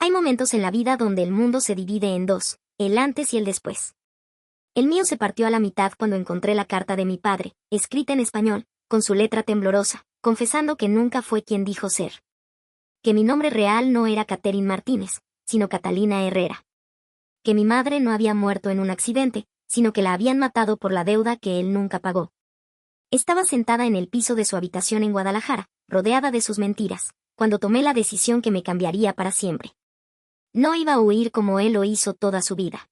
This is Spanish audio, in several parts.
Hay momentos en la vida donde el mundo se divide en dos, el antes y el después. El mío se partió a la mitad cuando encontré la carta de mi padre, escrita en español, con su letra temblorosa, confesando que nunca fue quien dijo ser. Que mi nombre real no era Catherine Martínez, sino Catalina Herrera. Que mi madre no había muerto en un accidente, sino que la habían matado por la deuda que él nunca pagó. Estaba sentada en el piso de su habitación en Guadalajara, rodeada de sus mentiras, cuando tomé la decisión que me cambiaría para siempre. No iba a huir como él lo hizo toda su vida.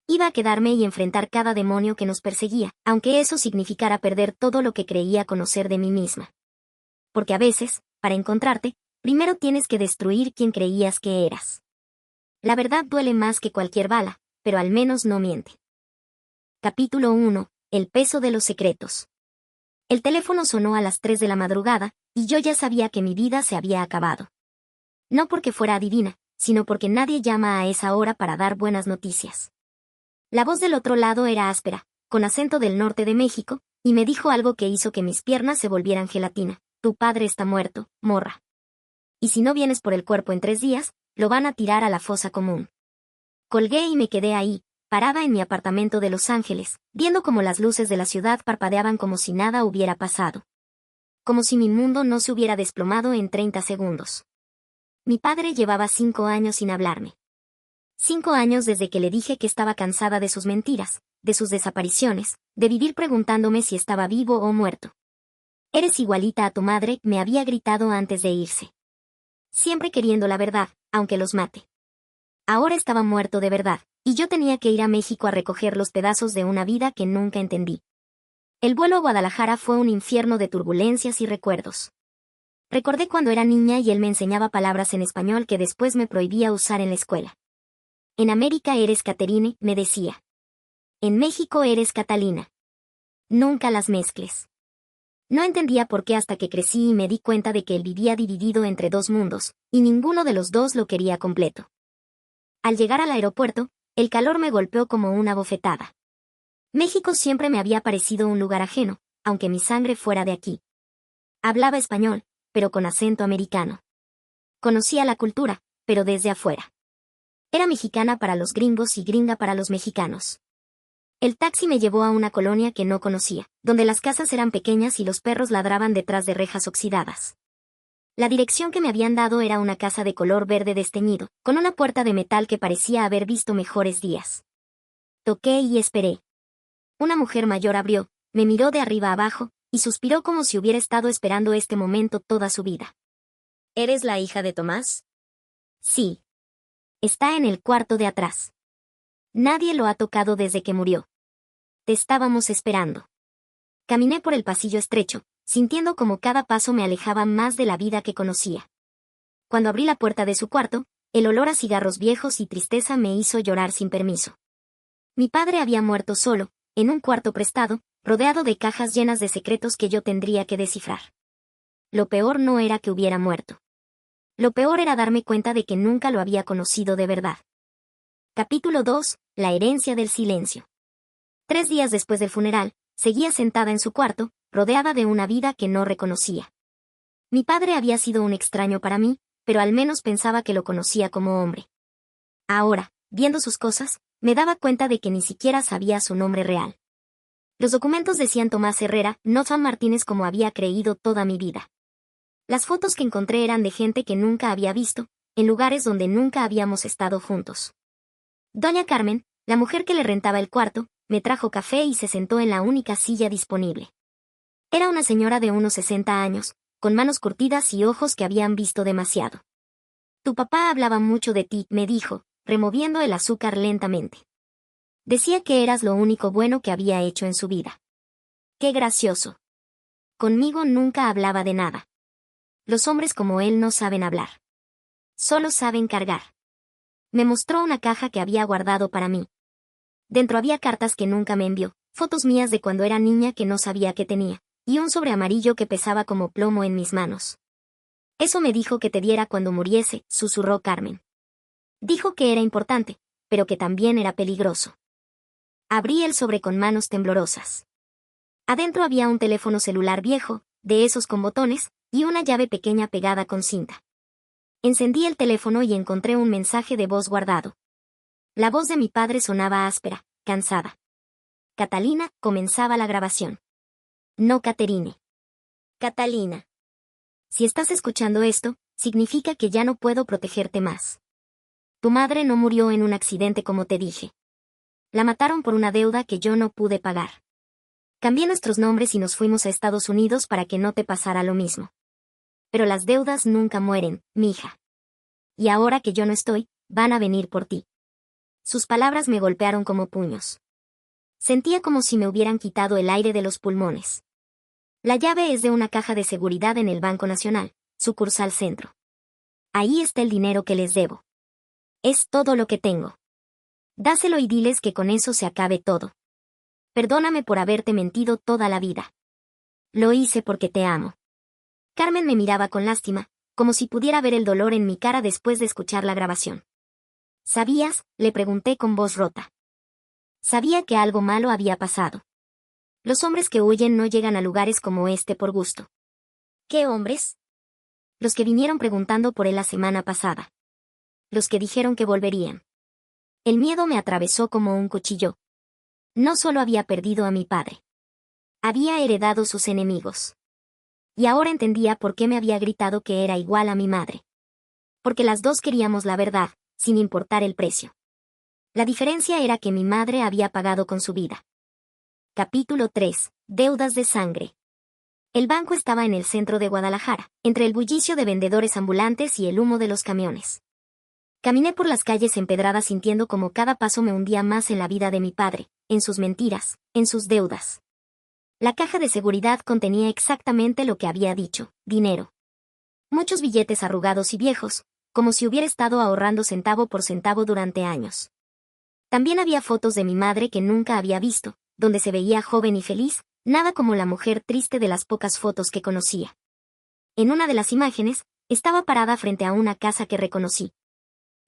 Iba a quedarme y enfrentar cada demonio que nos perseguía, aunque eso significara perder todo lo que creía conocer de mí misma. Porque a veces, para encontrarte, primero tienes que destruir quien creías que eras. La verdad duele más que cualquier bala, pero al menos no miente. Capítulo 1. El peso de los secretos. El teléfono sonó a las 3 de la madrugada, y yo ya sabía que mi vida se había acabado. No porque fuera adivina, sino porque nadie llama a esa hora para dar buenas noticias. La voz del otro lado era áspera, con acento del norte de México, y me dijo algo que hizo que mis piernas se volvieran gelatina. Tu padre está muerto, morra. Y si no vienes por el cuerpo en 3 días, lo van a tirar a la fosa común. Colgué y me quedé ahí, parada en mi apartamento de Los Ángeles, viendo cómo las luces de la ciudad parpadeaban como si nada hubiera pasado. Como si mi mundo no se hubiera desplomado en 30 segundos. Mi padre llevaba 5 años sin hablarme. 5 años desde que le dije que estaba cansada de sus mentiras, de sus desapariciones, de vivir preguntándome si estaba vivo o muerto. Eres igualita a tu madre, me había gritado antes de irse. Siempre queriendo la verdad, aunque los mate. Ahora estaba muerto de verdad, y yo tenía que ir a México a recoger los pedazos de una vida que nunca entendí. El vuelo a Guadalajara fue un infierno de turbulencias y recuerdos. Recordé cuando era niña y él me enseñaba palabras en español que después me prohibía usar en la escuela. En América eres Catherine, me decía. En México eres Catalina. Nunca las mezcles. No entendía por qué hasta que crecí y me di cuenta de que él vivía dividido entre 2 mundos, y ninguno de los dos lo quería completo. Al llegar al aeropuerto, el calor me golpeó como una bofetada. México siempre me había parecido un lugar ajeno, aunque mi sangre fuera de aquí. Hablaba español, pero con acento americano. Conocía la cultura, pero desde afuera. Era mexicana para los gringos y gringa para los mexicanos. El taxi me llevó a una colonia que no conocía, donde las casas eran pequeñas y los perros ladraban detrás de rejas oxidadas. La dirección que me habían dado era una casa de color verde desteñido, con una puerta de metal que parecía haber visto mejores días. Toqué y esperé. Una mujer mayor abrió, me miró de arriba abajo, y suspiró como si hubiera estado esperando este momento toda su vida. ¿Eres la hija de Tomás? Sí. Está en el cuarto de atrás. Nadie lo ha tocado desde que murió. Te estábamos esperando. Caminé por el pasillo estrecho, sintiendo como cada paso me alejaba más de la vida que conocía. Cuando abrí la puerta de su cuarto, el olor a cigarros viejos y tristeza me hizo llorar sin permiso. Mi padre había muerto solo, en un cuarto prestado, rodeado de cajas llenas de secretos que yo tendría que descifrar. Lo peor no era que hubiera muerto. Lo peor era darme cuenta de que nunca lo había conocido de verdad. Capítulo 2. La herencia del silencio. 3 días después del funeral, seguía sentada en su cuarto, rodeada de una vida que no reconocía. Mi padre había sido un extraño para mí, pero al menos pensaba que lo conocía como hombre. Ahora, viendo sus cosas, me daba cuenta de que ni siquiera sabía su nombre real. Los documentos decían Tomás Herrera, no San Martínez como había creído toda mi vida. Las fotos que encontré eran de gente que nunca había visto, en lugares donde nunca habíamos estado juntos. Doña Carmen, la mujer que le rentaba el cuarto, me trajo café y se sentó en la única silla disponible. Era una señora de unos 60 años, con manos curtidas y ojos que habían visto demasiado. Tu papá hablaba mucho de ti, me dijo, removiendo el azúcar lentamente. Decía que eras lo único bueno que había hecho en su vida. Qué gracioso. Conmigo nunca hablaba de nada. Los hombres como él no saben hablar. Solo saben cargar. Me mostró una caja que había guardado para mí. Dentro había cartas que nunca me envió, fotos mías de cuando era niña que no sabía que tenía, y un sobre amarillo que pesaba como plomo en mis manos. Eso me dijo que te diera cuando muriese, susurró Carmen. Dijo que era importante, pero que también era peligroso. Abrí el sobre con manos temblorosas. Adentro había un teléfono celular viejo, de esos con botones, y una llave pequeña pegada con cinta. Encendí el teléfono y encontré un mensaje de voz guardado. La voz de mi padre sonaba áspera, cansada. Catalina, comenzaba la grabación. No Caterine. Catalina. Si estás escuchando esto, significa que ya no puedo protegerte más. Tu madre no murió en un accidente como te dije. La mataron por una deuda que yo no pude pagar. Cambié nuestros nombres y nos fuimos a Estados Unidos para que no te pasara lo mismo. Pero las deudas nunca mueren, mija. Y ahora que yo no estoy, van a venir por ti. Sus palabras me golpearon como puños. Sentía como si me hubieran quitado el aire de los pulmones. La llave es de una caja de seguridad en el Banco Nacional, sucursal Centro. Ahí está el dinero que les debo. Es todo lo que tengo. Dáselo y diles que con eso se acabe todo. Perdóname por haberte mentido toda la vida. Lo hice porque te amo. Carmen me miraba con lástima, como si pudiera ver el dolor en mi cara después de escuchar la grabación. ¿Sabías?, le pregunté con voz rota. Sabía que algo malo había pasado. Los hombres que huyen no llegan a lugares como este por gusto. ¿Qué hombres? Los que vinieron preguntando por él la semana pasada. Los que dijeron que volverían. El miedo me atravesó como un cuchillo. No solo había perdido a mi padre. Había heredado sus enemigos. Y ahora entendía por qué me había gritado que era igual a mi madre. Porque las dos queríamos la verdad, sin importar el precio. La diferencia era que mi madre había pagado con su vida. Capítulo 3. Deudas de sangre. El banco estaba en el centro de Guadalajara, entre el bullicio de vendedores ambulantes y el humo de los camiones. Caminé por las calles empedradas sintiendo como cada paso me hundía más en la vida de mi padre, en sus mentiras, en sus deudas. La caja de seguridad contenía exactamente lo que había dicho: dinero. Muchos billetes arrugados y viejos, como si hubiera estado ahorrando centavo por centavo durante años. También había fotos de mi madre que nunca había visto, donde se veía joven y feliz, nada como la mujer triste de las pocas fotos que conocía. En una de las imágenes, estaba parada frente a una casa que reconocí.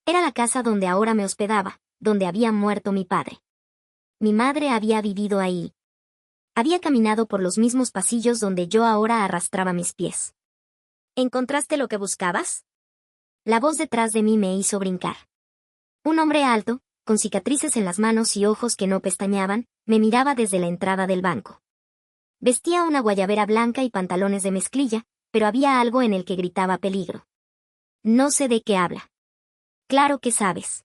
Era la casa donde ahora me hospedaba, donde había muerto mi padre. Mi madre había vivido ahí. Había caminado por los mismos pasillos donde yo ahora arrastraba mis pies. ¿Encontraste lo que buscabas? La voz detrás de mí me hizo brincar. Un hombre alto, con cicatrices en las manos y ojos que no pestañeaban, me miraba desde la entrada del banco. Vestía una guayabera blanca y pantalones de mezclilla, pero había algo en el que gritaba peligro. No sé de qué habla. Claro que sabes.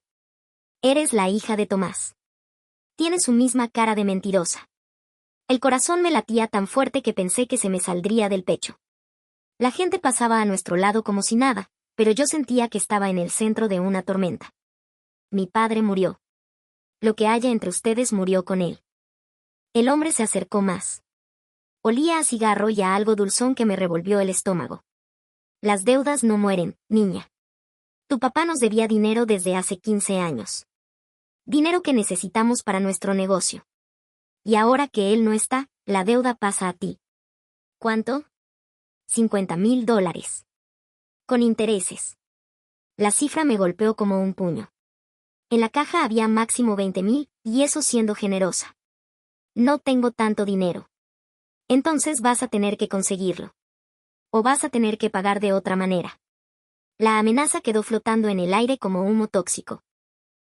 Eres la hija de Tomás. Tienes su misma cara de mentirosa. El corazón me latía tan fuerte que pensé que se me saldría del pecho. La gente pasaba a nuestro lado como si nada, pero yo sentía que estaba en el centro de una tormenta. Mi padre murió. Lo que haya entre ustedes murió con él. El hombre se acercó más. Olía a cigarro y a algo dulzón que me revolvió el estómago. Las deudas no mueren, niña. Tu papá nos debía dinero desde hace 15 años. Dinero que necesitamos para nuestro negocio. Y ahora que él no está, la deuda pasa a ti. ¿Cuánto? $50,000. Con intereses. La cifra me golpeó como un puño. En la caja había máximo 20,000, y eso siendo generosa. No tengo tanto dinero. Entonces vas a tener que conseguirlo. O vas a tener que pagar de otra manera. La amenaza quedó flotando en el aire como humo tóxico.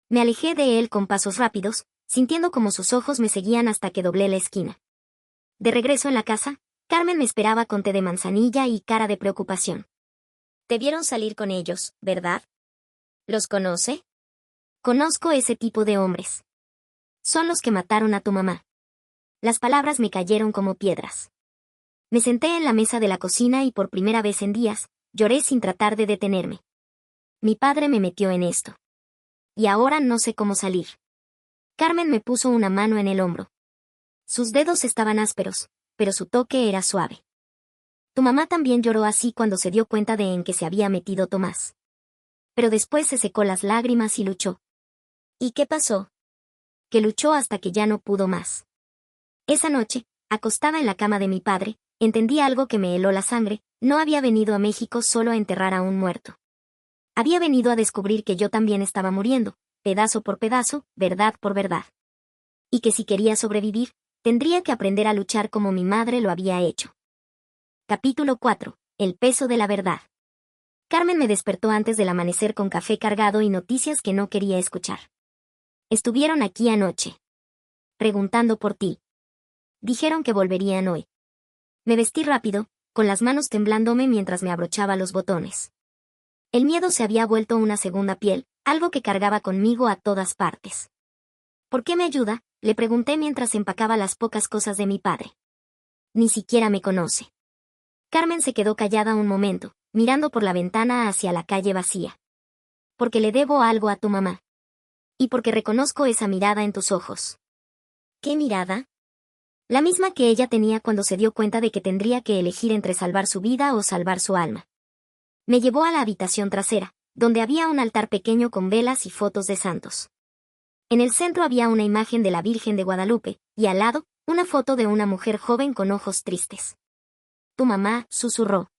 Me alejé de él con pasos rápidos, sintiendo como sus ojos me seguían hasta que doblé la esquina. De regreso en la casa, Carmen me esperaba con té de manzanilla y cara de preocupación. Te vieron salir con ellos, ¿verdad? ¿Los conoce? Conozco ese tipo de hombres. Son los que mataron a tu mamá. Las palabras me cayeron como piedras. Me senté en la mesa de la cocina y por primera vez en días, lloré sin tratar de detenerme. Mi padre me metió en esto. Y ahora no sé cómo salir. Carmen me puso una mano en el hombro. Sus dedos estaban ásperos, pero su toque era suave. Tu mamá también lloró así cuando se dio cuenta de en qué se había metido Tomás. Pero después se secó las lágrimas y luchó. ¿Y qué pasó? Que luchó hasta que ya no pudo más. Esa noche, acostada en la cama de mi padre, entendí algo que me heló la sangre: no había venido a México solo a enterrar a un muerto. Había venido a descubrir que yo también estaba muriendo, pedazo por pedazo, verdad por verdad. Y que si quería sobrevivir, tendría que aprender a luchar como mi madre lo había hecho. Capítulo 4. El peso de la verdad. Carmen me despertó antes del amanecer con café cargado y noticias que no quería escuchar. Estuvieron aquí anoche. Preguntando por ti. Dijeron que volverían hoy. Me vestí rápido, con las manos temblándome mientras me abrochaba los botones. El miedo se había vuelto una segunda piel, algo que cargaba conmigo a todas partes. ¿Por qué me ayuda?, le pregunté mientras empacaba las pocas cosas de mi padre. Ni siquiera me conoce. Carmen se quedó callada un momento, mirando por la ventana hacia la calle vacía. Porque le debo algo a tu mamá. Y porque reconozco esa mirada en tus ojos. ¿Qué mirada? La misma que ella tenía cuando se dio cuenta de que tendría que elegir entre salvar su vida o salvar su alma. Me llevó a la habitación trasera, donde había un altar pequeño con velas y fotos de santos. En el centro había una imagen de la Virgen de Guadalupe, y al lado, una foto de una mujer joven con ojos tristes. Tu mamá, susurró.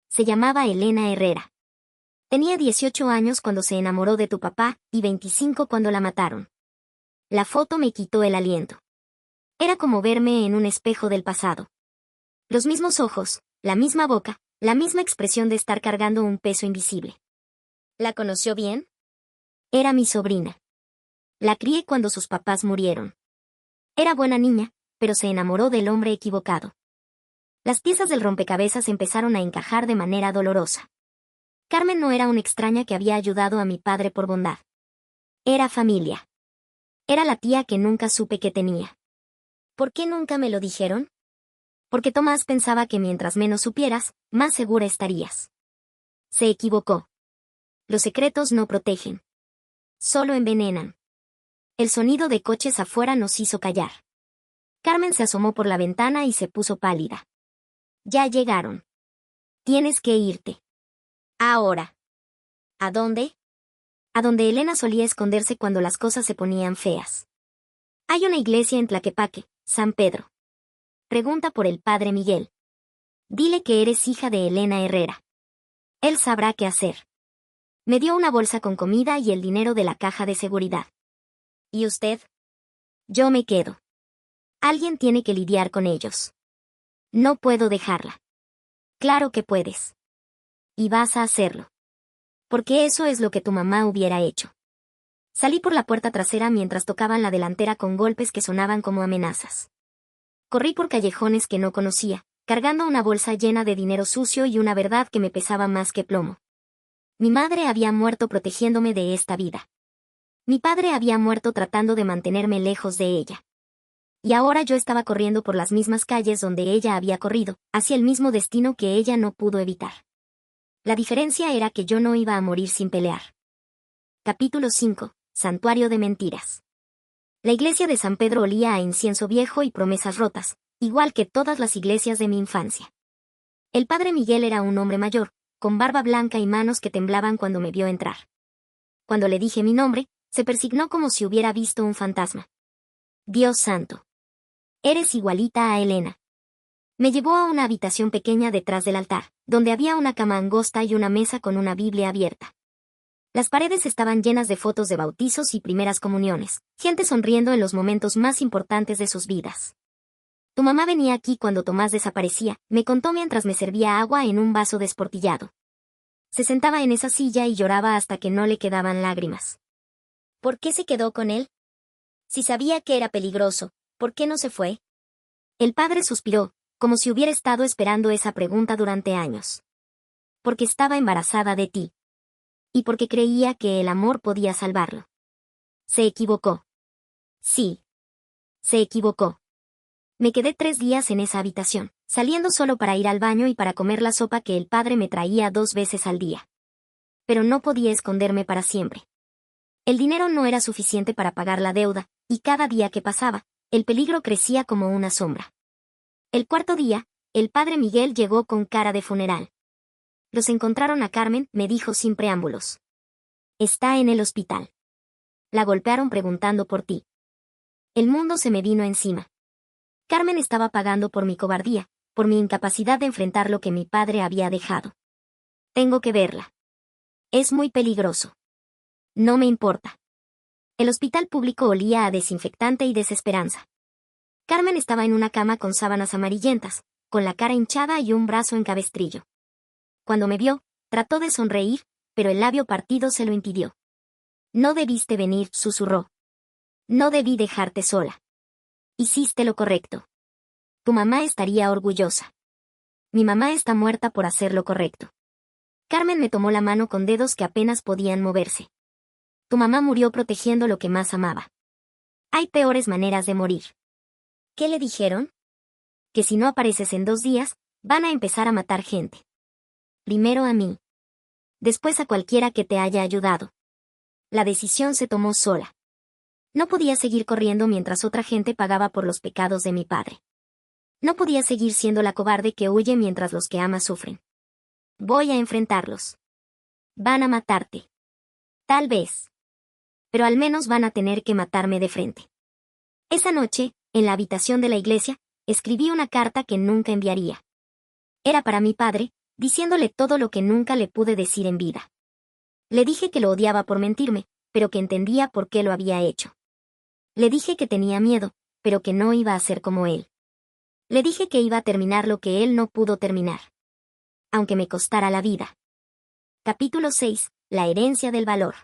Se llamaba Elena Herrera. Tenía 18 años cuando se enamoró de tu papá, y 25 cuando la mataron. La foto me quitó el aliento. Era como verme en un espejo del pasado. Los mismos ojos, la misma boca, la misma expresión de estar cargando un peso invisible. ¿La conoció bien? Era mi sobrina. La crié cuando sus papás murieron. Era buena niña, pero se enamoró del hombre equivocado. Las piezas del rompecabezas empezaron a encajar de manera dolorosa. Carmen no era una extraña que había ayudado a mi padre por bondad. Era familia. Era la tía que nunca supe que tenía. ¿Por qué nunca me lo dijeron? Porque Tomás pensaba que mientras menos supieras, más segura estarías. Se equivocó. Los secretos no protegen. Solo envenenan. El sonido de coches afuera nos hizo callar. Carmen se asomó por la ventana y se puso pálida. Ya llegaron. Tienes que irte. Ahora. ¿A dónde? A donde Elena solía esconderse cuando las cosas se ponían feas. Hay una iglesia en Tlaquepaque, San Pedro. Pregunta por el padre Miguel. Dile que eres hija de Elena Herrera. Él sabrá qué hacer. Me dio una bolsa con comida y el dinero de la caja de seguridad. ¿Y usted? Yo me quedo. Alguien tiene que lidiar con ellos. No puedo dejarla. Claro que puedes. Y vas a hacerlo. Porque eso es lo que tu mamá hubiera hecho. Salí por la puerta trasera mientras tocaban la delantera con golpes que sonaban como amenazas. Corrí por callejones que no conocía, cargando una bolsa llena de dinero sucio y una verdad que me pesaba más que plomo. Mi madre había muerto protegiéndome de esta vida. Mi padre había muerto tratando de mantenerme lejos de ella. Y ahora yo estaba corriendo por las mismas calles donde ella había corrido, hacia el mismo destino que ella no pudo evitar. La diferencia era que yo no iba a morir sin pelear. Capítulo 5. Santuario de mentiras. La iglesia de San Pedro olía a incienso viejo y promesas rotas, igual que todas las iglesias de mi infancia. El padre Miguel era un hombre mayor, con barba blanca y manos que temblaban cuando me vio entrar. Cuando le dije mi nombre, se persignó como si hubiera visto un fantasma. Dios santo. Eres igualita a Elena. Me llevó a una habitación pequeña detrás del altar, donde había una cama angosta y una mesa con una Biblia abierta. Las paredes estaban llenas de fotos de bautizos y primeras comuniones, gente sonriendo en los momentos más importantes de sus vidas. Tu mamá venía aquí cuando Tomás desaparecía, me contó mientras me servía agua en un vaso desportillado. Se sentaba en esa silla y lloraba hasta que no le quedaban lágrimas. ¿Por qué se quedó con él? Si sabía que era peligroso, ¿por qué no se fue? El padre suspiró, como si hubiera estado esperando esa pregunta durante años. Porque estaba embarazada de ti. Y porque creía que el amor podía salvarlo. Se equivocó. Sí. Se equivocó. Me quedé 3 días en esa habitación, saliendo solo para ir al baño y para comer la sopa que el padre me traía 2 veces al día. Pero no podía esconderme para siempre. El dinero no era suficiente para pagar la deuda, y cada día que pasaba, el peligro crecía como una sombra. El 4.º día, el padre Miguel llegó con cara de funeral. Los encontraron a Carmen, me dijo sin preámbulos. Está en el hospital. La golpearon preguntando por ti. El mundo se me vino encima. Carmen estaba pagando por mi cobardía, por mi incapacidad de enfrentar lo que mi padre había dejado. Tengo que verla. Es muy peligroso. No me importa. El hospital público olía a desinfectante y desesperanza. Carmen estaba en una cama con sábanas amarillentas, con la cara hinchada y un brazo en cabestrillo. Cuando me vio, Trató de sonreír, pero el labio partido se lo impidió. No debiste venir, susurró. No debí dejarte sola. Hiciste lo correcto. Tu mamá estaría orgullosa. Mi mamá está muerta por hacer lo correcto. Carmen me tomó la mano con dedos que apenas podían moverse. Tu mamá murió protegiendo lo que más amaba. Hay peores maneras de morir. ¿Qué le dijeron? Que si no apareces en 2 días, van a empezar a matar gente. Primero a mí. Después a cualquiera que te haya ayudado. La decisión se tomó sola. No podía seguir corriendo mientras otra gente pagaba por los pecados de mi padre. No podía seguir siendo la cobarde que huye mientras los que ama sufren. Voy a enfrentarlos. Van a matarte. Tal vez. Pero al menos van a tener que matarme de frente. Esa noche, en la habitación de la iglesia, escribí una carta que nunca enviaría. Era para mi padre, diciéndole todo lo que nunca le pude decir en vida. Le dije que lo odiaba por mentirme, pero que entendía por qué lo había hecho. Le dije que tenía miedo, pero que no iba a ser como él. Le dije que iba a terminar lo que él no pudo terminar. Aunque me costara la vida. Capítulo 6. La herencia del valor.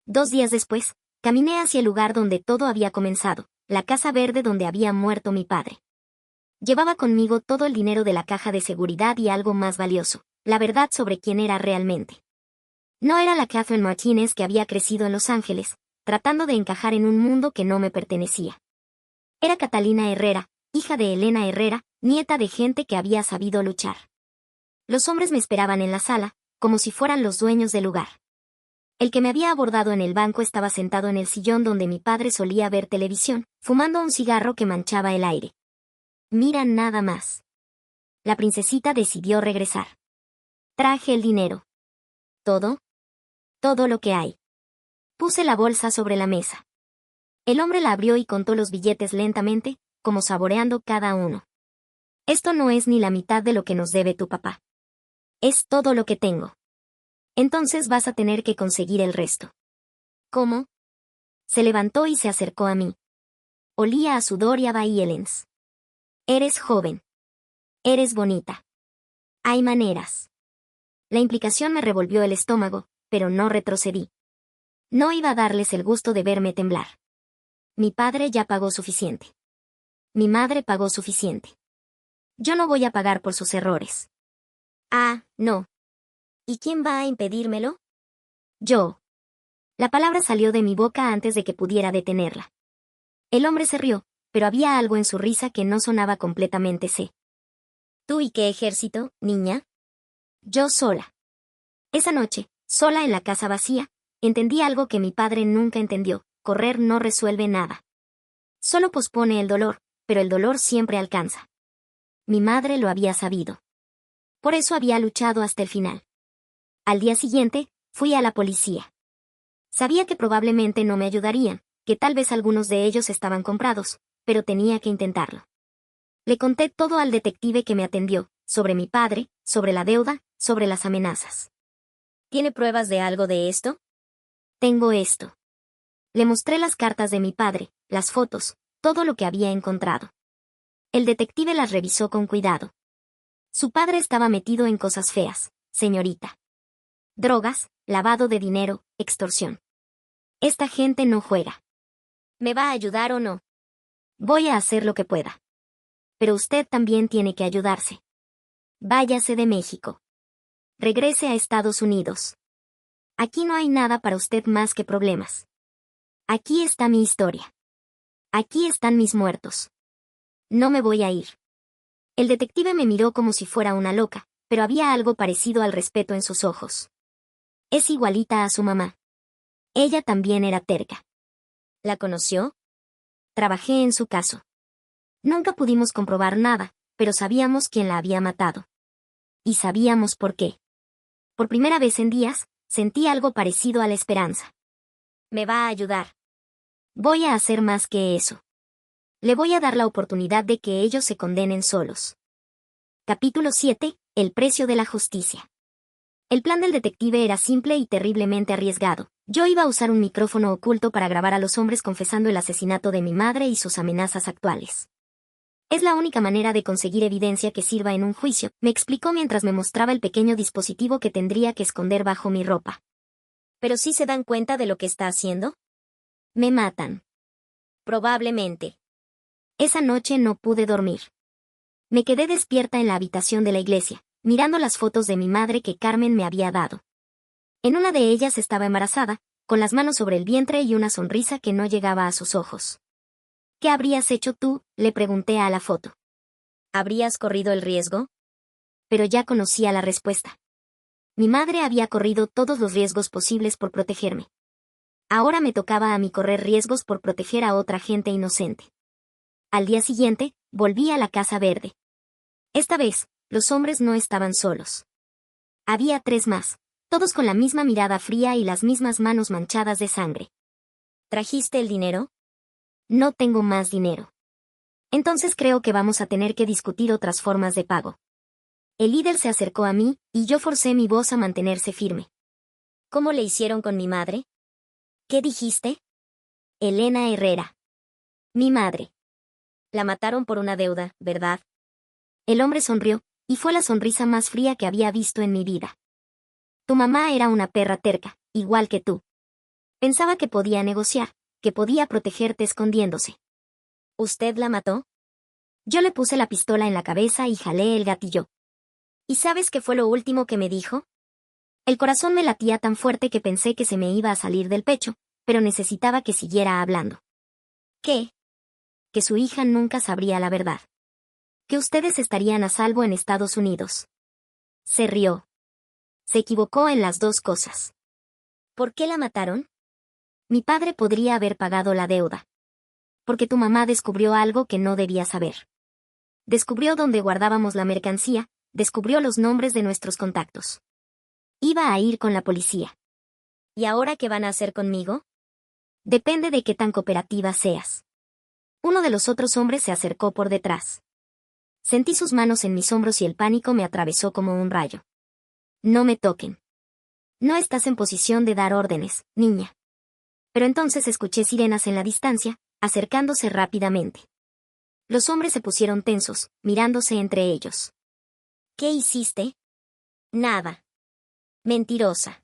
2 días después, caminé hacia el lugar donde todo había comenzado, la casa verde donde había muerto mi padre. Llevaba conmigo todo el dinero de la caja de seguridad y algo más valioso, la verdad sobre quién era realmente. No era la Catherine Martínez que había crecido en Los Ángeles, tratando de encajar en un mundo que no me pertenecía. Era Catalina Herrera, hija de Elena Herrera, nieta de gente que había sabido luchar. Los hombres me esperaban en la sala, como si fueran los dueños del lugar. El que me había abordado en el banco estaba sentado en el sillón donde mi padre solía ver televisión, fumando un cigarro que manchaba el aire. Mira nada más. La princesita decidió regresar. Traje el dinero. ¿Todo? Todo lo que hay. Puse la bolsa sobre la mesa. El hombre la abrió y contó los billetes lentamente, como saboreando cada uno. Esto no es ni la mitad de lo que nos debe tu papá. Es todo lo que tengo. Entonces vas a tener que conseguir el resto. ¿Cómo? Se levantó y se acercó a mí. Olía a sudor y a Bahielens. Eres joven. Eres bonita. Hay maneras. La implicación me revolvió el estómago, pero no retrocedí. No iba a darles el gusto de verme temblar. Mi padre ya pagó suficiente. Mi madre pagó suficiente. Yo no voy a pagar por sus errores. Ah, no. ¿Y quién va a impedírmelo? Yo. La palabra salió de mi boca antes de que pudiera detenerla. El hombre se rió, pero había algo en su risa que no sonaba completamente sé. ¿Tú y qué ejército, niña? Yo sola. Esa noche, sola en la casa vacía, entendí algo que mi padre nunca entendió: correr no resuelve nada. Solo pospone el dolor, pero el dolor siempre alcanza. Mi madre lo había sabido. Por eso había luchado hasta el final. Al día siguiente, fui a la policía. Sabía que probablemente no me ayudarían, que tal vez algunos de ellos estaban comprados, pero tenía que intentarlo. Le conté todo al detective que me atendió, sobre mi padre, sobre la deuda, sobre las amenazas. ¿Tiene pruebas de algo de esto? Tengo esto. Le mostré las cartas de mi padre, las fotos, todo lo que había encontrado. El detective las revisó con cuidado. Su padre estaba metido en cosas feas, señorita. Drogas, lavado de dinero, extorsión. Esta gente no juega. ¿Me va a ayudar o no? Voy a hacer lo que pueda. Pero usted también tiene que ayudarse. Váyase de México. Regrese a Estados Unidos. Aquí no hay nada para usted más que problemas. Aquí está mi historia. Aquí están mis muertos. No me voy a ir. El detective me miró como si fuera una loca, pero había algo parecido al respeto en sus ojos. Es igualita a su mamá. Ella también era terca. ¿La conoció? Trabajé en su caso. Nunca pudimos comprobar nada, pero sabíamos quién la había matado. Y sabíamos por qué. Por primera vez en días, sentí algo parecido a la esperanza. Me va a ayudar. Voy a hacer más que eso. Le voy a dar la oportunidad de que ellos se condenen solos. Capítulo 7. El precio de la justicia. El plan del detective era simple y terriblemente arriesgado. Yo iba a usar un micrófono oculto para grabar a los hombres confesando el asesinato de mi madre y sus amenazas actuales. Es la única manera de conseguir evidencia que sirva en un juicio, me explicó mientras me mostraba el pequeño dispositivo que tendría que esconder bajo mi ropa. ¿Pero sí se dan cuenta de lo que está haciendo? Me matan. Probablemente. Esa noche no pude dormir. Me quedé despierta en la habitación de la iglesia, mirando las fotos de mi madre que Carmen me había dado. En una de ellas estaba embarazada, con las manos sobre el vientre y una sonrisa que no llegaba a sus ojos. ¿Qué habrías hecho tú?, le pregunté a la foto. ¿Habrías corrido el riesgo? Pero ya conocía la respuesta. Mi madre había corrido todos los riesgos posibles por protegerme. Ahora me tocaba a mí correr riesgos por proteger a otra gente inocente. Al día siguiente, volví a la Casa Verde. Esta vez, los hombres no estaban solos. Había 3 más, todos con la misma mirada fría y las mismas manos manchadas de sangre. ¿Trajiste el dinero? No tengo más dinero. Entonces creo que vamos a tener que discutir otras formas de pago. El líder se acercó a mí, y yo forcé mi voz a mantenerse firme. ¿Cómo le hicieron con mi madre? ¿Qué dijiste? Elena Herrera. Mi madre. La mataron por una deuda, ¿verdad? El hombre sonrió, y fue la sonrisa más fría que había visto en mi vida. Tu mamá era una perra terca, igual que tú. Pensaba que podía negociar, que podía protegerte escondiéndose. ¿Usted la mató? Yo le puse la pistola en la cabeza y jalé el gatillo. ¿Y sabes qué fue lo último que me dijo? El corazón me latía tan fuerte que pensé que se me iba a salir del pecho, pero necesitaba que siguiera hablando. ¿Qué? Que su hija nunca sabría la verdad. Que ustedes estarían a salvo en Estados Unidos. Se rió. Se equivocó en las 2 cosas. ¿Por qué la mataron? Mi padre podría haber pagado la deuda. Porque tu mamá descubrió algo que no debía saber. Descubrió dónde guardábamos la mercancía, descubrió los nombres de nuestros contactos. Iba a ir con la policía. ¿Y ahora qué van a hacer conmigo? Depende de qué tan cooperativa seas. Uno de los otros hombres se acercó por detrás. Sentí sus manos en mis hombros y el pánico me atravesó como un rayo. No me toquen. No estás en posición de dar órdenes, niña. Pero entonces escuché sirenas en la distancia, acercándose rápidamente. Los hombres se pusieron tensos, mirándose entre ellos. ¿Qué hiciste? Nada. Mentirosa.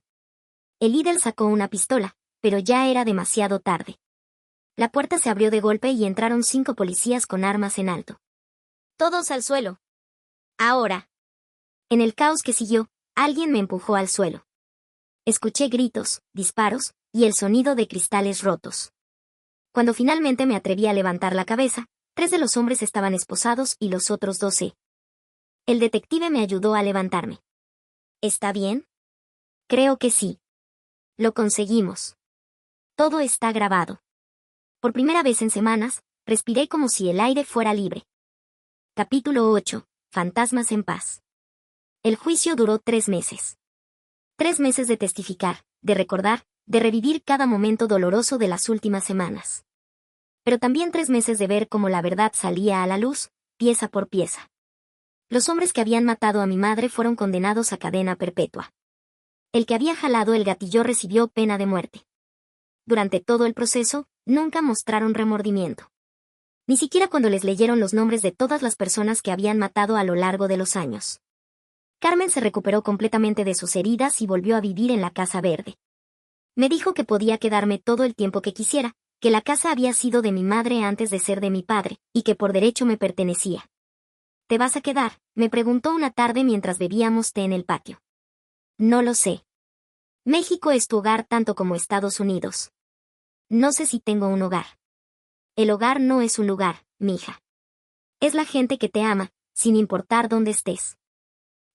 El líder sacó una pistola, pero ya era demasiado tarde. La puerta se abrió de golpe y entraron 5 policías con armas en alto. Todos al suelo. Ahora. En el caos que siguió, alguien me empujó al suelo. Escuché gritos, disparos, y el sonido de cristales rotos. Cuando finalmente me atreví a levantar la cabeza, 3 de los hombres estaban esposados y los otros 12. El detective me ayudó a levantarme. ¿Está bien? Creo que sí. Lo conseguimos. Todo está grabado. Por primera vez en semanas, respiré como si el aire fuera libre. Capítulo 8. Fantasmas en paz. El juicio duró 3 meses. 3 meses de testificar, de recordar, de revivir cada momento doloroso de las últimas semanas. Pero también 3 meses de ver cómo la verdad salía a la luz, pieza por pieza. Los hombres que habían matado a mi madre fueron condenados a cadena perpetua. El que había jalado el gatillo recibió pena de muerte. Durante todo el proceso, nunca mostraron remordimiento. Ni siquiera cuando les leyeron los nombres de todas las personas que habían matado a lo largo de los años. Carmen se recuperó completamente de sus heridas y volvió a vivir en la Casa Verde. Me dijo que podía quedarme todo el tiempo que quisiera, que la casa había sido de mi madre antes de ser de mi padre, y que por derecho me pertenecía. ¿Te vas a quedar?, me preguntó una tarde mientras bebíamos té en el patio. No lo sé. México es tu hogar tanto como Estados Unidos. No sé si tengo un hogar. El hogar no es un lugar, mija. Es la gente que te ama, sin importar dónde estés.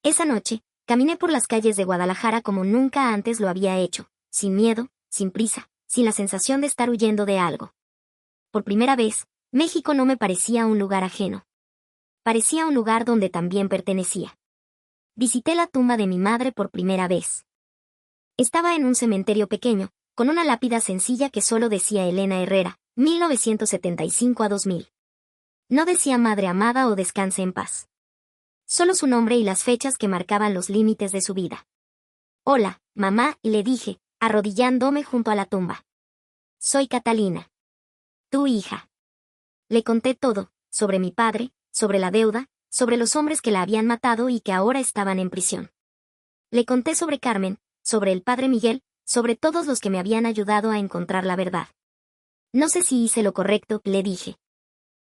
Esa noche, caminé por las calles de Guadalajara como nunca antes lo había hecho, sin miedo, sin prisa, sin la sensación de estar huyendo de algo. Por primera vez, México no me parecía un lugar ajeno. Parecía un lugar donde también pertenecía. Visité la tumba de mi madre por primera vez. Estaba en un cementerio pequeño, con una lápida sencilla que solo decía Elena Herrera, 1975 a 2000. No decía Madre Amada o Descanse en paz. Solo su nombre y las fechas que marcaban los límites de su vida. Hola, mamá, le dije, arrodillándome junto a la tumba. Soy Catalina. Tu hija. Le conté todo, sobre mi padre, sobre la deuda, sobre los hombres que la habían matado y que ahora estaban en prisión. Le conté sobre Carmen, sobre el padre Miguel, sobre todos los que me habían ayudado a encontrar la verdad. No sé si hice lo correcto, le dije.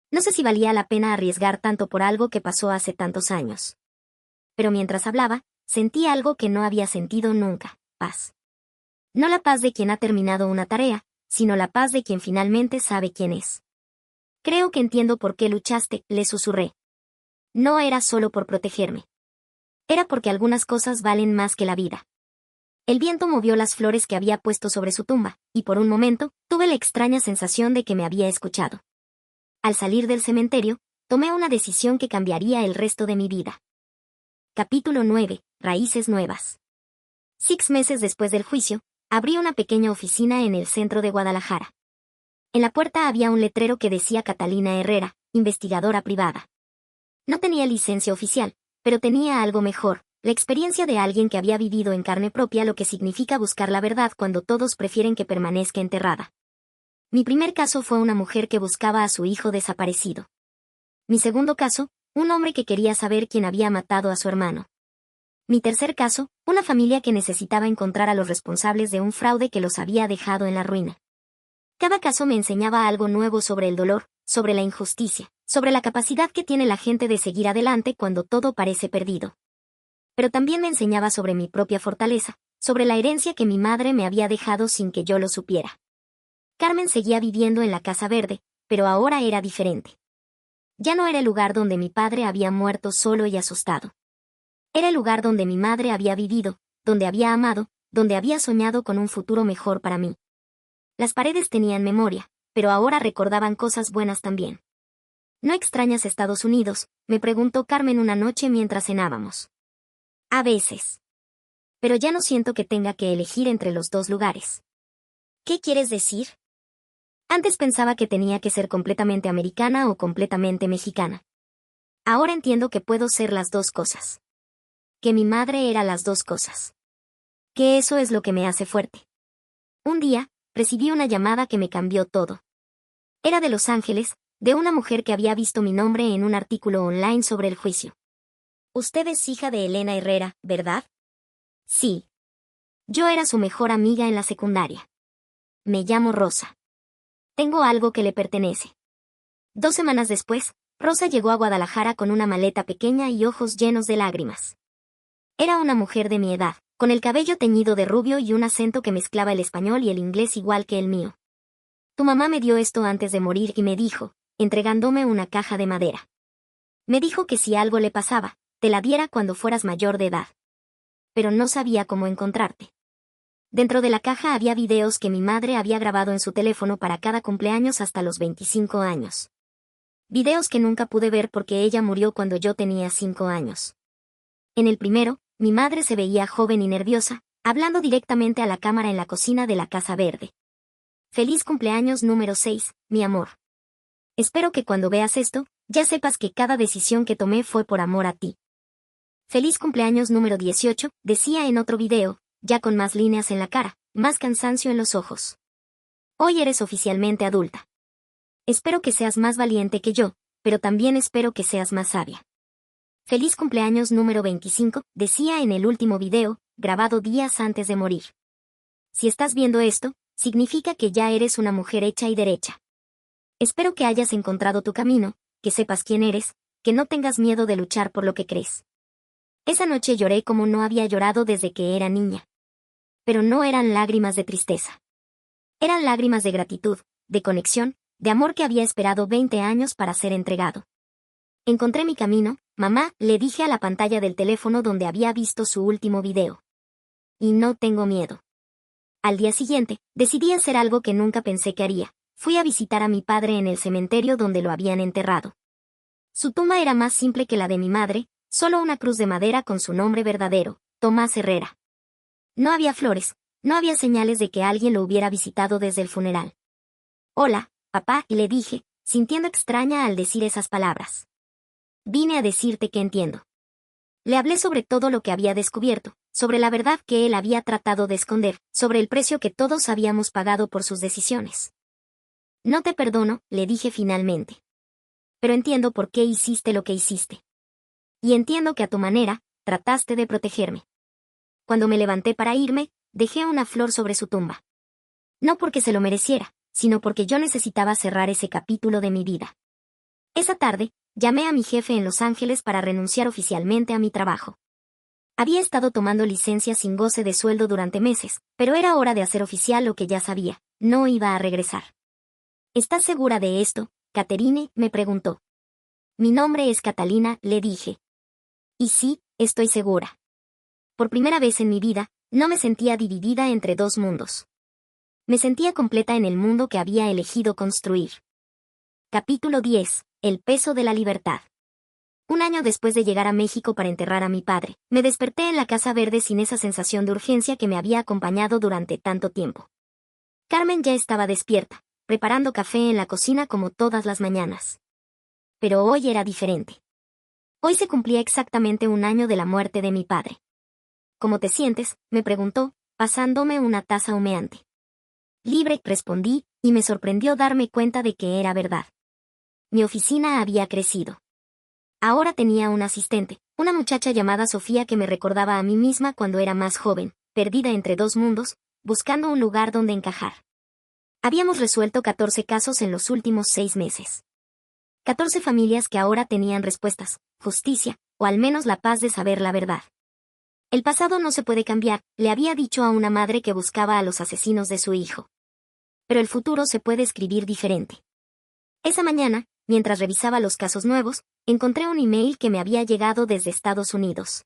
No sé si valía la pena arriesgar tanto por algo que pasó hace tantos años. Pero mientras hablaba, sentí algo que no había sentido nunca: paz. No la paz de quien ha terminado una tarea, sino la paz de quien finalmente sabe quién es. Creo que entiendo por qué luchaste, le susurré. No era solo por protegerme. Era porque algunas cosas valen más que la vida. El viento movió las flores que había puesto sobre su tumba, y por un momento, tuve la extraña sensación de que me había escuchado. Al salir del cementerio, tomé una decisión que cambiaría el resto de mi vida. Capítulo 9. Raíces nuevas. 6 meses después del juicio, abrí una pequeña oficina en el centro de Guadalajara. En la puerta había un letrero que decía Catalina Herrera, investigadora privada. No tenía licencia oficial, pero tenía algo mejor: la experiencia de alguien que había vivido en carne propia lo que significa buscar la verdad cuando todos prefieren que permanezca enterrada. Mi primer caso fue una mujer que buscaba a su hijo desaparecido. Mi segundo caso, un hombre que quería saber quién había matado a su hermano. Mi tercer caso, una familia que necesitaba encontrar a los responsables de un fraude que los había dejado en la ruina. Cada caso me enseñaba algo nuevo sobre el dolor, sobre la injusticia, sobre la capacidad que tiene la gente de seguir adelante cuando todo parece perdido. Pero también me enseñaba sobre mi propia fortaleza, sobre la herencia que mi madre me había dejado sin que yo lo supiera. Carmen seguía viviendo en la Casa Verde, pero ahora era diferente. Ya no era el lugar donde mi padre había muerto solo y asustado. Era el lugar donde mi madre había vivido, donde había amado, donde había soñado con un futuro mejor para mí. Las paredes tenían memoria, pero ahora recordaban cosas buenas también. ¿No extrañas Estados Unidos?, me preguntó Carmen una noche mientras cenábamos. A veces. Pero ya no siento que tenga que elegir entre los dos lugares. ¿Qué quieres decir? Antes pensaba que tenía que ser completamente americana o completamente mexicana. Ahora entiendo que puedo ser las dos cosas. Que mi madre era las dos cosas. Que eso es lo que me hace fuerte. Un día, recibí una llamada que me cambió todo. Era de Los Ángeles, de una mujer que había visto mi nombre en un artículo online sobre el juicio. Usted es hija de Elena Herrera, ¿verdad? Sí. Yo era su mejor amiga en la secundaria. Me llamo Rosa. Tengo algo que le pertenece. 2 semanas después, Rosa llegó a Guadalajara con una maleta pequeña y ojos llenos de lágrimas. Era una mujer de mi edad, con el cabello teñido de rubio y un acento que mezclaba el español y el inglés igual que el mío. Tu mamá me dio esto antes de morir y me dijo, entregándome una caja de madera. Me dijo que si algo le pasaba, te la diera cuando fueras mayor de edad. Pero no sabía cómo encontrarte. Dentro de la caja había videos que mi madre había grabado en su teléfono para cada cumpleaños hasta los 25 años. Videos que nunca pude ver porque ella murió cuando yo tenía 5 años. En el primero, mi madre se veía joven y nerviosa, hablando directamente a la cámara en la cocina de la Casa Verde. Feliz cumpleaños número 6, mi amor. Espero que cuando veas esto, ya sepas que cada decisión que tomé fue por amor a ti. Feliz cumpleaños número 18, decía en otro video, ya con más líneas en la cara, más cansancio en los ojos. Hoy eres oficialmente adulta. Espero que seas más valiente que yo, pero también espero que seas más sabia. Feliz cumpleaños número 25, decía en el último video, grabado días antes de morir. Si estás viendo esto, significa que ya eres una mujer hecha y derecha. Espero que hayas encontrado tu camino, que sepas quién eres, que no tengas miedo de luchar por lo que crees. Esa noche lloré como no había llorado desde que era niña. Pero no eran lágrimas de tristeza. Eran lágrimas de gratitud, de conexión, de amor que había esperado 20 años para ser entregado. Encontré mi camino, mamá, le dije a la pantalla del teléfono donde había visto su último video. Y no tengo miedo. Al día siguiente, decidí hacer algo que nunca pensé que haría. Fui a visitar a mi padre en el cementerio donde lo habían enterrado. Su tumba era más simple que la de mi madre, solo una cruz de madera con su nombre verdadero, Tomás Herrera. No había flores, no había señales de que alguien lo hubiera visitado desde el funeral. Hola, papá, y le dije, sintiendo extraña al decir esas palabras. Vine a decirte que entiendo. Le hablé sobre todo lo que había descubierto, sobre la verdad que él había tratado de esconder, sobre el precio que todos habíamos pagado por sus decisiones. No te perdono, le dije finalmente. Pero entiendo por qué hiciste lo que hiciste. Y entiendo que a tu manera, trataste de protegerme. Cuando me levanté para irme, dejé una flor sobre su tumba. No porque se lo mereciera, sino porque yo necesitaba cerrar ese capítulo de mi vida. Esa tarde, llamé a mi jefe en Los Ángeles para renunciar oficialmente a mi trabajo. Había estado tomando licencia sin goce de sueldo durante meses, pero era hora de hacer oficial lo que ya sabía: no iba a regresar. ¿Estás segura de esto, Catherine?, me preguntó. Mi nombre es Catalina, le dije. Y sí, estoy segura. Por primera vez en mi vida, no me sentía dividida entre dos mundos. Me sentía completa en el mundo que había elegido construir. Capítulo 10. El peso de la libertad. Un año después de llegar a México para enterrar a mi padre, me desperté en la Casa Verde sin esa sensación de urgencia que me había acompañado durante tanto tiempo. Carmen ya estaba despierta, preparando café en la cocina como todas las mañanas. Pero hoy era diferente. Hoy se cumplía exactamente un año de la muerte de mi padre. ¿Cómo te sientes?, me preguntó, pasándome una taza humeante. Libre, respondí, y me sorprendió darme cuenta de que era verdad. Mi oficina había crecido. Ahora tenía un asistente, una muchacha llamada Sofía que me recordaba a mí misma cuando era más joven, perdida entre dos mundos, buscando un lugar donde encajar. Habíamos resuelto 14 casos en los últimos 6 meses. 14 familias que ahora tenían respuestas, justicia, o al menos la paz de saber la verdad. El pasado no se puede cambiar, le había dicho a una madre que buscaba a los asesinos de su hijo. Pero el futuro se puede escribir diferente. Esa mañana, mientras revisaba los casos nuevos, encontré un email que me había llegado desde Estados Unidos.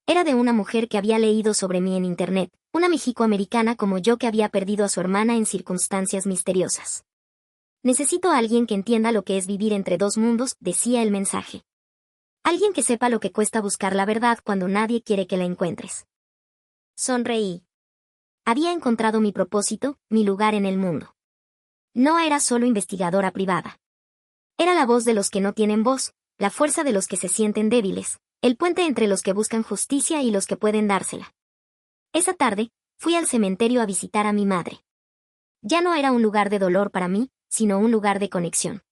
Era de una mujer que había leído sobre mí en internet, una mexicoamericana como yo que había perdido a su hermana en circunstancias misteriosas. Necesito a alguien que entienda lo que es vivir entre dos mundos, decía el mensaje. Alguien que sepa lo que cuesta buscar la verdad cuando nadie quiere que la encuentres. Sonreí. Había encontrado mi propósito, mi lugar en el mundo. No era solo investigadora privada. Era la voz de los que no tienen voz, la fuerza de los que se sienten débiles, el puente entre los que buscan justicia y los que pueden dársela. Esa tarde, fui al cementerio a visitar a mi madre. Ya no era un lugar de dolor para mí, sino un lugar de conexión.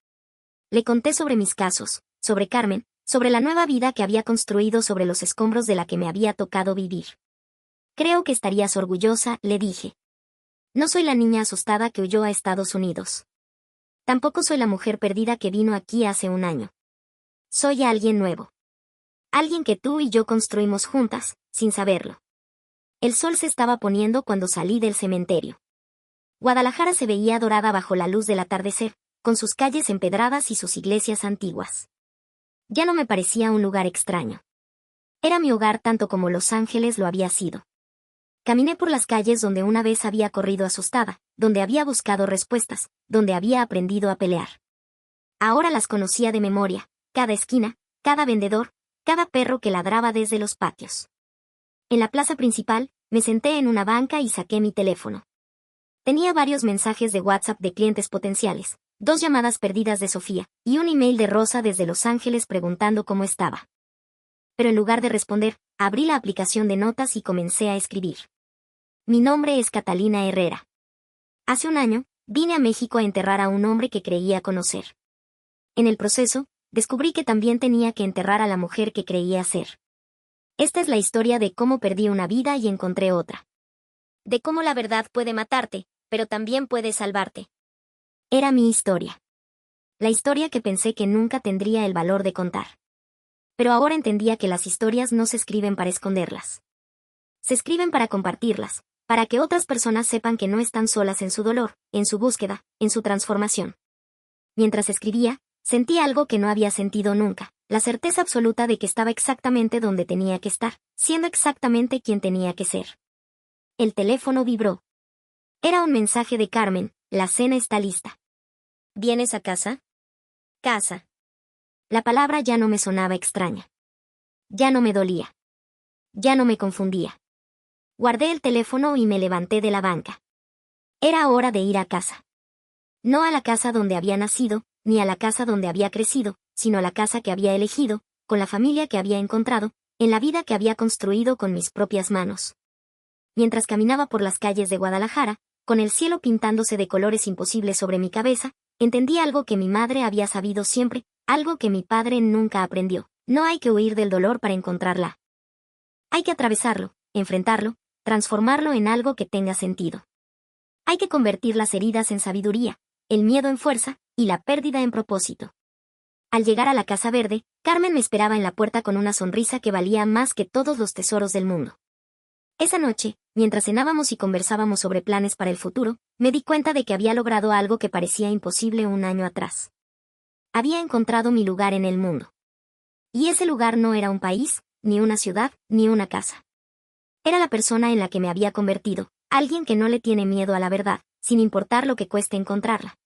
Le conté sobre mis casos, sobre Carmen, sobre la nueva vida que había construido sobre los escombros de la que me había tocado vivir. Creo que estarías orgullosa, le dije. No soy la niña asustada que huyó a Estados Unidos. Tampoco soy la mujer perdida que vino aquí hace un año. Soy alguien nuevo. Alguien que tú y yo construimos juntas, sin saberlo. El sol se estaba poniendo cuando salí del cementerio. Guadalajara se veía dorada bajo la luz del atardecer, con sus calles empedradas y sus iglesias antiguas. Ya no me parecía un lugar extraño. Era mi hogar tanto como Los Ángeles lo había sido. Caminé por las calles donde una vez había corrido asustada, donde había buscado respuestas, donde había aprendido a pelear. Ahora las conocía de memoria, cada esquina, cada vendedor, cada perro que ladraba desde los patios. En la plaza principal, me senté en una banca y saqué mi teléfono. Tenía varios mensajes de WhatsApp de clientes potenciales, 2 llamadas perdidas de Sofía, y un email de Rosa desde Los Ángeles preguntando cómo estaba. Pero en lugar de responder, abrí la aplicación de notas y comencé a escribir. Mi nombre es Catalina Herrera. Hace un año, vine a México a enterrar a un hombre que creía conocer. En el proceso, descubrí que también tenía que enterrar a la mujer que creía ser. Esta es la historia de cómo perdí una vida y encontré otra. De cómo la verdad puede matarte, pero también puede salvarte. Era mi historia. La historia que pensé que nunca tendría el valor de contar. Pero ahora entendía que las historias no se escriben para esconderlas. Se escriben para compartirlas, para que otras personas sepan que no están solas en su dolor, en su búsqueda, en su transformación. Mientras escribía, sentí algo que no había sentido nunca, la certeza absoluta de que estaba exactamente donde tenía que estar, siendo exactamente quien tenía que ser. El teléfono vibró. Era un mensaje de Carmen: la cena está lista. ¿Vienes a casa? Casa. La palabra ya no me sonaba extraña. Ya no me dolía. Ya no me confundía. Guardé el teléfono y me levanté de la banca. Era hora de ir a casa. No a la casa donde había nacido, ni a la casa donde había crecido, sino a la casa que había elegido, con la familia que había encontrado, en la vida que había construido con mis propias manos. Mientras caminaba por las calles de Guadalajara, con el cielo pintándose de colores imposibles sobre mi cabeza, entendí algo que mi madre había sabido siempre, Algo que mi padre nunca aprendió. No hay que huir del dolor para encontrarla. Hay que atravesarlo, enfrentarlo, transformarlo en algo que tenga sentido. Hay que convertir las heridas en sabiduría, el miedo en fuerza, y la pérdida en propósito. Al llegar a la Casa Verde, Carmen me esperaba en la puerta con una sonrisa que valía más que todos los tesoros del mundo. Esa noche, mientras cenábamos y conversábamos sobre planes para el futuro, me di cuenta de que había logrado algo que parecía imposible un año atrás. Había encontrado mi lugar en el mundo. Y ese lugar no era un país, ni una ciudad, ni una casa. Era la persona en la que me había convertido, alguien que no le tiene miedo a la verdad, sin importar lo que cueste encontrarla.